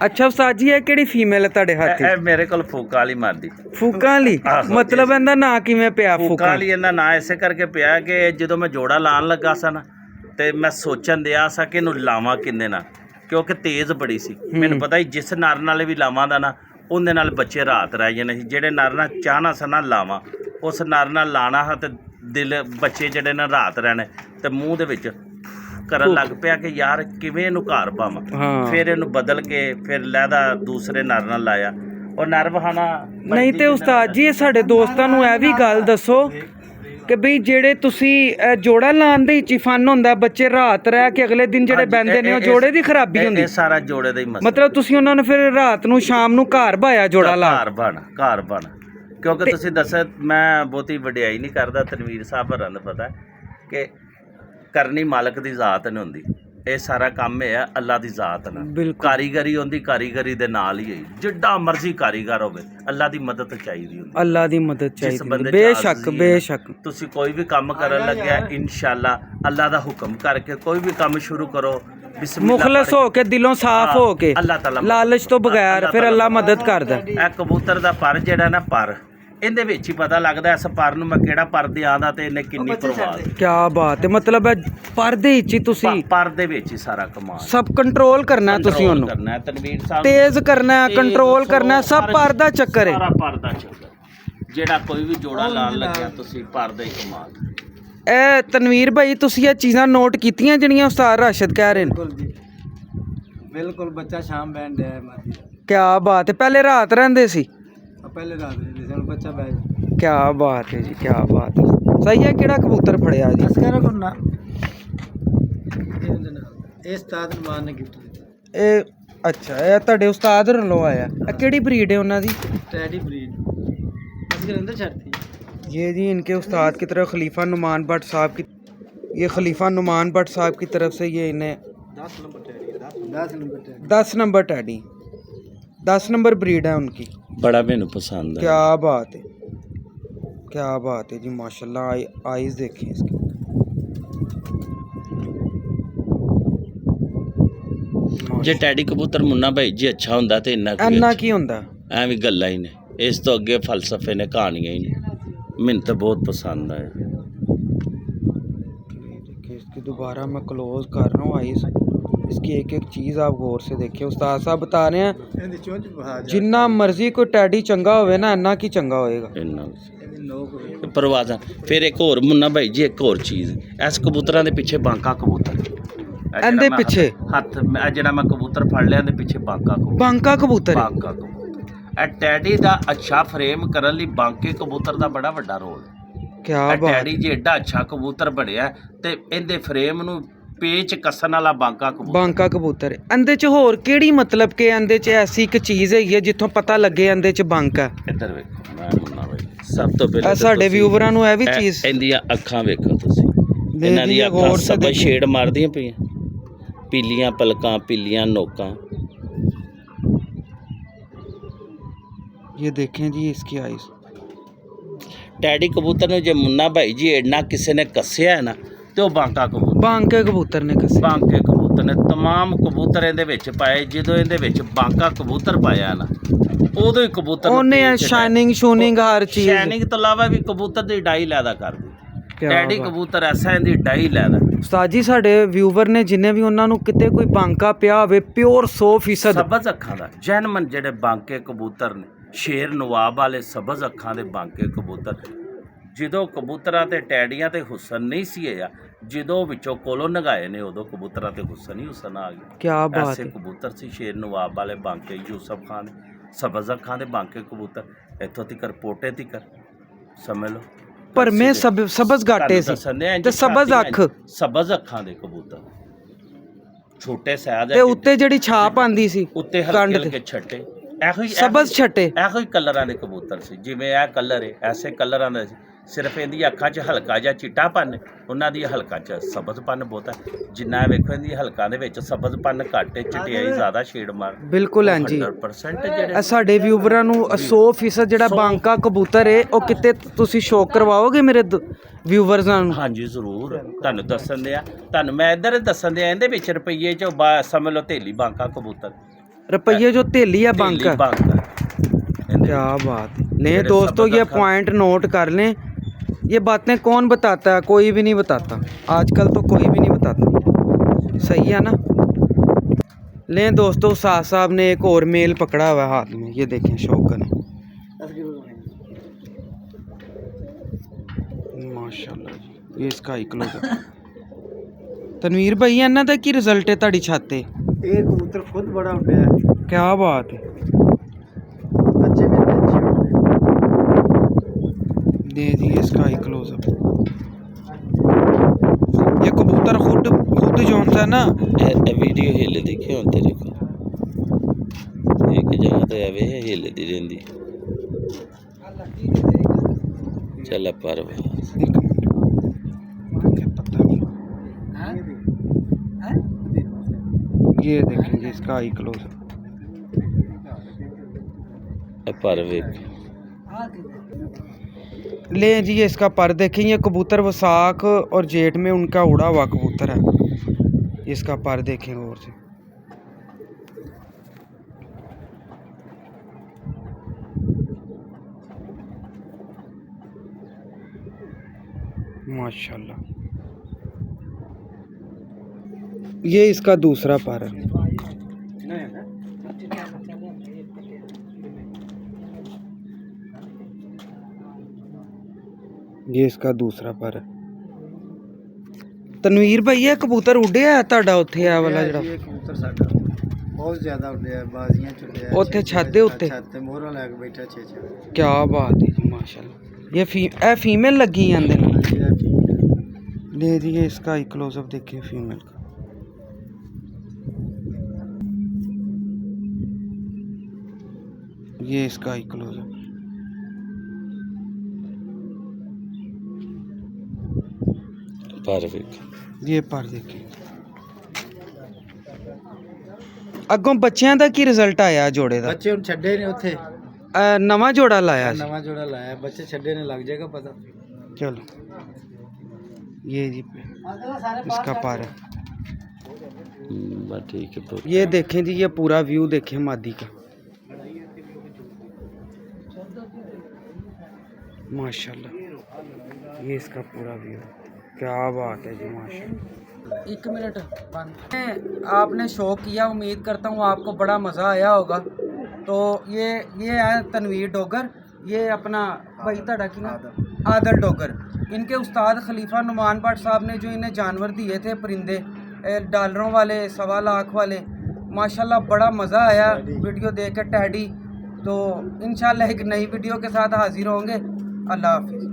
अच्छा उस्ताद जी, ਇਹ ਕਿਹੜੀ ਫੀਮੇਲ ਹੈ ਤੁਹਾਡੇ ਹੱਥ 'ਚ? ਇਹ ਮੇਰੇ ਕੋਲ ਫੂਕਾਂ ਵਾਲੀ ਮਾਦੀ। ਫੂਕਾਂ ਵਾਲੀ? ਮਤਲਬ ਇਹਦਾ ਨਾਂ ਕਿਵੇਂ ਪਿਆ ਫੂਕਾਂ ਵਾਲੀ? ਇਹਦਾ ਨਾਂ ਇਸੇ ਕਰਕੇ ਪਿਆ ਕਿ ਜਦੋਂ ਮੈਂ ਜੋੜਾ ਲਾਉਣ ਲੱਗਾ ਸਾਂ ਨਾ ਤੇ ਮੈਂ ਸੋਚਣ ਦਿਆ ਸਾਂ ਕਿ ਇਹਨੂੰ ਲਾਵਾਂ ਕਿੰਨੇ ਨਾਲ, ਕਿਉਂਕਿ ਤੇਜ਼ ਬੜੀ ਸੀ। ਮੈਨੂੰ ਪਤਾ ਹੀ ਜਿਸ ਨਰ ਨਾਲ ਵੀ ਲਾਵਾਂ ਦਾ ਨਾ ਉਹਦੇ ਨਾਲ ਬੱਚੇ ਰਾਤ ਰਹਿ ਜਾਣੇ ਸੀ। ਜਿਹੜੇ ਨਰ ਨਾਲ ਚਾਹਣਾ ਸੀ ਨਾ ਲਾਵਾਂ, ਉਸ ਨਰ ਨਾਲ ਲਾਣਾ ਹੈ ਤੇ ਦਿਲ ਬੱਚੇ ਜਿਹੜੇ ਨਾ ਰਾਤ ਰਹਿਣੇ ਤੇ ਮੂੰਹ ਦੇ ਵਿੱਚ ਕਰਨ ਲੱਗ ਪਿਆ ਕਿ ਯਾਰ ਕਿਵੇਂ ਇਹਨੂੰ ਘਰ ਪਾਵਾਂ। ਫਿਰ ਇਹਨੂੰ ਬਦਲ ਕੇ ਫਿਰ ਲਹਿਦਾ ਦੂਸਰੇ ਨਰ ਨਾਲ ਲਾਇਆ। ਉਹ ਨਰ ਬਹਾਨਾ ਨਹੀਂ ਤੇ ਉਸਤਾਦ ਜੀ, ਇਹ ਸਾਡੇ ਦੋਸਤਾਂ ਨੂੰ ਇਹ ਵੀ ਗੱਲ ਦੱਸੋ ਕਿ ਬਈ ਜਿਹੜੇ ਤੁਸੀਂ ਜੋੜਾ ਲਾਉਣ ਦੇ ਵਿੱਚ ਫਨ ਹੁੰਦਾ, ਬੱਚੇ ਰਾਤ ਰਹਿ ਕੇ ਅਗਲੇ ਦਿਨ ਜਿਹੜੇ ਬਹਿੰਦੇ ਨੇ ਉਹ ਜੋੜੇ ਦੀ ਖਰਾਬੀ ਹੁੰਦੀ? ਇਹ ਸਾਰਾ ਜੋੜੇ ਦਾ ਹੀ ਮਸਲਾ। ਮਤਲਬ ਤੁਸੀਂ ਉਹਨਾਂ ਨੂੰ ਫਿਰ ਰਾਤ ਨੂੰ ਸ਼ਾਮ ਨੂੰ ਘਰ ਬਾਇਆ ਜੋੜਾ ਲਾ? ਘਰ ਬਣ ਕਿਉਂਕਿ ਤੁਸੀਂ ਦੱਸਿਆ ਮੈਂ ਬਹੁਤੀ ਵਡਿਆਈ ਨਹੀਂ ਕਰਦਾ। ਤਨਵੀਰ ਸਾਹਿਬ ਹੋਰਾਂ ਨੂੰ ਪਤਾ ਕਿ ਕਰਨੀ ਮਾਲਕ ਦੀ ਜ਼ਾਤ ਨਹੀਂ ਹੁੰਦੀ। ਇਹ ਸਾਰਾ ਕੰਮ ਹੈ ਅੱਲਾ ਦੀ ਜ਼ਾਤ ਨਾਲ। ਕਾਰੀਗਰੀ ਹੁੰਦੀ ਕਾਰੀਗਰੀ ਦੇ ਨਾਲ ਹੀ ਹੋਈ। ਜਿੱਡਾ ਮਰਜ਼ੀ ਕਾਰੀਗਰ ਹੋਵੇ, ਅੱਲਾ ਦੀ ਮਦਦ ਚਾਹੀਦੀ ਹੁੰਦੀ। ਅੱਲਾ ਦੀ ਮਦਦ ਚਾਹੀਦੀ, ਬੇਸ਼ੱਕ ਬੇਸ਼ੱਕ। ਤੁਸੀਂ ਕੋਈ ਵੀ ਕੰਮ ਕਰਨ ਲੱਗਿਆ ਇਨਸ਼ਾਅੱਲਾ ਅੱਲਾ ਦਾ ਹੁਕਮ ਕਰਕੇ ਕੋਈ ਵੀ ਕੰਮ ਸ਼ੁਰੂ ਕਰੋ, ਮੁਖਲਸ ਹੋ ਕੇ, ਦਿਲੋਂ ਸਾਫ਼ ਹੋ ਕੇ, ਅੱਲਾ ਤਾਲਾ ਲਾਲਚ ਤੋਂ ਬਗੈਰ, ਫਿਰ ਅੱਲਾ ਮਦਦ ਕਰਦਾ। ਇਹ ਕਬੂਤਰ ਦਾ ਪਰ ਜਿਹੜਾ ਨਾ ਪਰ, ਇਹਦੇ ਵਿੱਚ ਹੀ ਪਤਾ ਲੱਗਦਾ ਇਸ ਪਰ ਨੂੰ ਮੈਂ ਕਿਹੜਾ ਪਰ ਦੇ ਆਂਦਾ ਤੇ ਇਹਨੇ ਕਿੰਨੀ ਪਰਵਾਹ। ਕੀ ਬਾਤ ਹੈ। ਮਤਲਬ ਪਰ ਦੇ ਵਿੱਚ ਹੀ ਤੁਸੀਂ, ਪਰ ਦੇ ਵਿੱਚ ਹੀ ਸਾਰਾ ਕਮਾਲ, ਸਭ ਕੰਟਰੋਲ ਕਰਨਾ ਤੁਸੀਂ ਉਹਨੂੰ, ਕਰਨਾ ਤਨਵੀਰ ਸਾਹਿਬ, ਤੇਜ਼ ਕਰਨਾ, ਕੰਟਰੋਲ ਕਰਨਾ, ਸਭ ਪਰ ਦਾ ਚੱਕਰ ਹੈ। ਸਾਰਾ ਪਰ ਦਾ ਚੱਕਰ। ਜਿਹੜਾ ਕੋਈ ਵੀ ਜੋੜਾ ਲਾਣ ਲੱਗਿਆ ਤੁਸੀਂ ਪਰ ਦਾ ਹੀ ਕਮਾਲ। ਇਹ ਤਨਵੀਰ ਭਾਈ, ਤੁਸੀਂ ਇਹ ਚੀਜ਼ਾਂ ਨੋਟ ਕੀਤੀਆਂ ਜਿਹੜੀਆਂ ਉਸਤਾਦ ਰਾਸ਼ਿਦ ਕਹਿ ਰਹੇ ਨੇ? ਬਿਲਕੁਲ। ਬੱਚਾ ਸ਼ਾਮ ਬੈਠ ਰਿਹਾ ਮਾਦੀ। ਕੀ ਬਾਤ ਹੈ। ਪਹਿਲੇ ਰਾਤ ਰਹਿੰਦੇ ਸੀ? ਪਹਿਲੇ ਰਾਤ ਰਹਿੰਦੇ ਸੀ, ਹੁਣ ਬੱਚਾ ਬੈਠ। ਕੀ ਬਾਤ ਹੈ ਜੀ, ਕੀ ਬਾਤ ਹੈ। ਸਹੀ ਹੈ। ਕਿਹੜਾ ਕਬੂਤਰ ਫੜਿਆ ਜੀ? ਅਸਕਰ ਕੋਨਾ ਇਹ ਉਸਤਾਦ ਮਾਨ ਨੇ ਗਿਫਟ ਦਿੱਤਾ। ਇਹ ਅੱਛਾ, ਇਹ ਤੁਹਾਡੇ ਉਸਤਾਦ ਵੱਲੋਂ ਆਇਆ। ਇਹ ਕਿਹੜੀ ਬਰੀਡ ਹੈ ਉਹਨਾਂ ਦੀ? Teddy breed. ਅਸਕਰ अंदर छड़ती। ये जी इनके उस्ताद की तरफ खलीफा नुमान भट्ट साहब की, ये खलीफा नुमान भट्ट साहब की तरफ से ये इन्हें 10 नंबर टैडी, 10 नंबर ब्रीड है उनकी। बड़ा मैंने पसंद है। क्या बात है, क्या बात है जी, माशाल्लाह। आइज़ देखें इसकी। जे टैडी कबूतर मुन्ना भाई जी अच्छा हुंदा ते इन्ना की हुंदा, एवं गल्लां ही ने। इस तो अगे फलसफे ने, कहानियां ही ने। मैंने तो बहुत पसंद आया। इसकी दोबारा मैं क्लोज कर रहा हूँ आइज़। इसकी एक एक चीज़ आप गौर से देखिए। उस्ताद साहब बता रहे हैं जिन्ना मर्जी कोई टैडी चंगा होवे ना, इन्ना की चंगा होएगा। परवाज़ा। फिर एक और मुन्ना भाई जी, एक और चीज़, इस कबूतरां दे पिछे बांका कबूतर, ਇਹਦੇ ਪਿੱਛੇ ਹੱਥ ਜਿਹੜਾ ਮੈਂ ਕਬੂਤਰ ਫੜ ਲਿਆ, ਇਹਦੇ ਪਿੱਛੇ ਬਾਂਕਾ ਕਬੂਤਰ। ਬਾਂਕਾ ਕਬੂਤਰ? ਬਾਂਕਾ ਕਬੂਤਰ। ਇਹ ਟੈਡੀ ਦਾ ਅੱਛਾ ਫਰੇਮ ਕਰਨ ਲਈ ਬਾਂਕੇ ਕਬੂਤਰ ਦਾ ਬੜਾ ਵੱਡਾ ਰੋਲ ਹੈ। ਕੀ ਬਾਤ। ਟੈਡੀ ਜੇ ਏਡਾ ਅੱਛਾ ਕਬੂਤਰ ਬਣਿਆ ਤੇ ਇਹਦੇ ਫਰੇਮ ਨੂੰ ਪੇਚ ਕੱਸਣ ਵਾਲਾ ਬਾਂਕਾ ਕਬੂਤਰ। ਬਾਂਕਾ ਕਬੂਤਰ। ਇਹਦੇ ਚ ਹੋਰ ਕਿਹੜੀ, ਮਤਲਬ ਕਿ ਇਹਦੇ ਚ ਐਸੀ ਇੱਕ ਚੀਜ਼ ਹੈਗੀ ਹੈ ਜਿੱਥੋਂ ਪਤਾ ਲੱਗੇ ਇਹਦੇ ਚ ਬਾਂਕਾ? ਇੱਧਰ ਵੇਖੋ, ਮੈਂ ਮੁੰਨਾ ਬਾਈ, ਸਭ ਤੋਂ ਪਹਿਲਾਂ ਸਾਡੇ ਵਿਊਵਰਾਂ ਨੂੰ ਇਹ ਵੀ ਚੀਜ਼, ਇਹਦੀਆਂ ਅੱਖਾਂ ਵੇਖੋ ਤੁਸੀਂ। ਇਹਨਾਂ ਦੀਆਂ ਅੱਖਾਂ ਸਭ ਸ਼ੇਡ ਮਾਰਦੀਆਂ ਪਈਆਂ, पीलियां पलकां, पीलियां नोकां। ये देखें जी इसकी आइज़। टैडी कबूतर ने जो मुन्ना भाई जी एडना किसी ने कस्या है ना, तो बांका कबूतर, बांके कबूतर ने कस्या। बांके कबूतर ने तमाम कबूतर इहदे विच पाए। जो इहदे विच बांका कबूतर पाया ना, उदों ही कबूतर ओने शाइनिंग शूनिंग हर चीज़, शाइनिंग तो इलावा भी कबूतर दी डाई लैदा कर दी। टैडी कबूतर ऐसा इहदी डाई लैदा। उस्ताद जी साडे व्यूवर ने जिन्हें भी उन्हां नूं किते कोई बांका पिया होवे, प्योर 100% सबज अखां दा जैनमन जेहड़े बांके कबूतर ने, शेर नवाब वाले सबज अखां दे बांके कबूतर। ਜਦੋਂ ਕਬੂਤਰਾਂ ਤੇ ਟੈਡੀਆਂ ਤੇ ਹੁਸਨ ਨਹੀਂ ਸੀ ਆਇਆ, ਜਦੋਂ ਵਿੱਚੋਂ ਕੋਲੋਂ ਨਗਾਏ ਨੇ ਉਦੋਂ ਕਬੂਤਰਾਂ ਤੇ ਹੁਸਨ ਹੀ ਹੁਸਨ ਆ ਗਿਆ। ਕੀ ਬਾਤ ਹੈ। ਐਸੇ ਕਬੂਤਰ ਸੀ ਸ਼ੇਰ ਨਵਾਬ ਵਾਲੇ ਬਾਂਕੇ, ਯੂਸਫ ਖਾਨ ਸਬਜ਼ ਅੱਖਾਂ ਦੇ ਬਾਂਕੇ ਕਬੂतर, ਇੱਥੋਂ ਤੱਕ ਪੋਟੇ ਤੱਕ ਸਮਝ ਲਓ। ਪਰ ਮੈਂ ਸਬਜ਼ ਘਾਟੇ ਸੀ ਤੇ ਸਬਜ਼ ਅੱਖ, ਸਬਜ਼ ਅੱਖਾਂ ਦੇ ਕਬੂਤਰ, ਛੋਟੇ ਸਾਇਜ਼ ਤੇ ਉੱਤੇ ਜਿਹੜੀ ਛਾਪ ਆਂਦੀ ਸੀ ਉੱਤੇ ਹਲਕੇ ਛੱਟੇ, ਇਹੋ ਹੀ ਸਬਜ਼ ਛੱਟੇ, ਇਹੋ ਹੀ ਕਲਰਾਂ ਦੇ ਕਬੂਤਰ ਸੀ। ਜਿਵੇਂ ਇਹ ਕਲਰ ਹੈ, ਐਸੇ ਕਲਰਾਂ ਦੇ ਸੀ। ਸਿਰਫ ਇਹਦੀ ਅੱਖਾਂ 'ਚ ਹਲਕਾ ਜਿਹਾ ਚਿੱਟਾਪਨ, ਉਹਨਾਂ ਦੀ ਹਲਕਾ 'ਚ ਸਬਜ਼ਪਨ ਬਹੁਤ ਹੈ। ਜਿੰਨਾ ਵੇਖੋ ਇਹਦੀ ਹਲਕਾਂ ਦੇ ਵਿੱਚ ਸਬਜ਼ਪਨ ਘੱਟ, ਚਿਟਿਆਈ ਜ਼ਿਆਦਾ ਸ਼ੇਡ ਮਾਰ। ਬਿਲਕੁਲ ਹਾਂ ਜੀ। 100% ਜਿਹੜੇ ਸਾਡੇ ਵਿਊਵਰਾਂ ਨੂੰ 100% ਜਿਹੜਾ ਬਾਂਕਾ ਕਬੂਤਰ ਹੈ ਉਹ ਕਿਤੇ ਤੁਸੀਂ ਸ਼ੌਕ ਕਰਵਾਓਗੇ ਮੇਰੇ ਵਿਊਵਰਸ ਨੂੰ? ਹਾਂਜੀ ਜ਼ਰੂਰ, ਤੁਹਾਨੂੰ ਦੱਸਣ ਦਿਆ, ਤੁਹਾਨੂੰ ਮੈਂ ਇੱਧਰ ਦੱਸਣ ਦਿਆ। ਇਹਦੇ ਵਿੱਚ ਰੁਪਈਏ 'ਚ ਸਮਝ ਲਓ ਥੇਲੀ ਬਾਂਕਾ ਕਬੂਤਰ, रुपये जो तेली है बांका, बांका क्या बात है। ले दोस्तों ये पॉइंट नोट कर लें, ये बातें कौन बताता है, कोई भी नहीं बताता आजकल, तो कोई भी नहीं बताता, सही है ना। लें दोस्तों उस्ताद साहब ने एक और मेल पकड़ा हुआ है हाथ में, ये देखें शौकन, माशाल्लाह जी। ये इसका ही क्लोज तनवीर भाई इन्हां दा की रिजल्ट है ताड़ी छाते? ये कबूतर खुद बड़ा उड़या है, क्या बात है। बच्चे भी अच्छे दे दिए इसका ही क्लोज अप। ये कबूतर खुद जोन सा ना वीडियो हिले देखिए हम तेरे को एक जगह तो आवे है हिले दी रहंदी चल पर पता नहीं, ये देखेंगे इसका आई क्लोज पर वेख ले जी। ये इसका पर देखें, ये कबूतर वसाख और जेठ में उनका उड़ा हुआ कबूतर है, इसका पर देखें और से, माशाल्लाह। ये इसका दूसरा पर है, ये इसका दूसरा पर है। तनवीर भाई ये कबूतर उड़िया ਤੁਹਾਡਾ ਉੱਥੇ ਆ ਵਾਲਾ ਜਿਹੜਾ ਇਹ ਕਬੂतर ਸਾਡਾ ਬਹੁਤ ਜ਼ਿਆਦਾ ਉੱਡਿਆ, ਬਾਜ਼ੀਆਂ ਚ ਉੱਡਿਆ, ਉੱਥੇ ਛੱਤ ਦੇ ਉੱਤੇ ਛੱਤ ਤੇ ਮੋਹਰਾਂ ਲੈ ਕੇ ਬੈਠਾ 6-6। क्या बात है जी माशाल्लाह। ये फीमेल लगी आंदे ना, ले जी। ये इसका ही क्लोजअप देखिए फीमेल का, ये इसका ही क्लोजअप, पर वेख ये पर देखिए। ਅੱਗੋਂ ਬੱਚਿਆਂ ਦਾ ਕੀ ਰਿਜ਼ਲਟ ਆਇਆ ਜੋੜੇ ਦਾ? ਬੱਚੇ ਹੁਣ ਛੱਡੇ ਨੇ ਉੱਥੇ, ਨਵਾਂ ਜੋੜਾ ਲਾਇਆ ਸੀ। ਨਵਾਂ ਜੋੜਾ ਲਾਇਆ, ਬੱਚੇ ਛੱਡੇ ਨੇ, ਲੱਗ ਜਾਏਗਾ पता। चलो ये जी इसका पर है, बस ठीक है। तो ये देखें जी, ये पूरा व्यू देखें मादी का, माशाल्लाह। ये इसका पूरा व्यू, क्या बात है जी माशाल्लाह। 1 मिनट बंद। आपने शो किया, उम्मीद करता हूँ आपको बड़ा मज़ा आया होगा। तो ये है तनवीर डोगर, ये अपना भाई ताड़ा की ना आदल डोगर, इनके उस्ताद खलीफा नुमान भट्ट साहब ने जो इन्हें जानवर दिए थे परिंदे डॉलरों वाले, 1.25 लाख वाले, माशाल्लाह बड़ा मज़ा आया वीडियो देख के टैडी। तो इंशाल्लाह एक नई वीडियो के साथ हाजिर होंगे। अल्लाह हाफिज़।